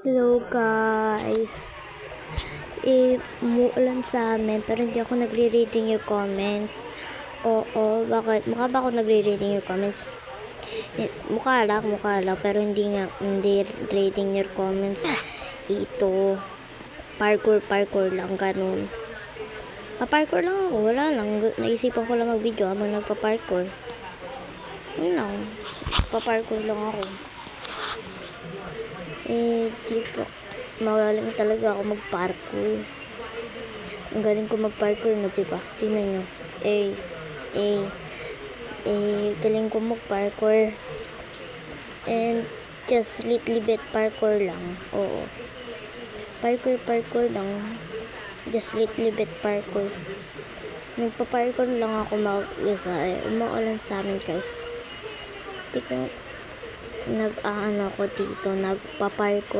Hello guys. Umuulan sa amin pero hindi ako nagre-reading your comments. Oo, bakit? Mukha ba ako nagre-reading your comments? Mukha lang pero hindi reading your comments. Ito, parkour lang, ganun. Pa-parkour lang ako, wala lang. Naisipan ko lang mag-video habang nagpa-parkour. Yun lang, pa-parkour lang ako. Di po. Magaling talaga ako mag-parkour. Ang galing ko mag-parkour, no, diba? Tingnan nyo. Galing ko mag-parkour. And just little bit parkour lang. Oo. Parkour lang. Just little bit parkour. Nagpa-parkour lang ako mag-isa. Umuulan sa amin, guys. Tingnan, ako dito, nagpa-parkour.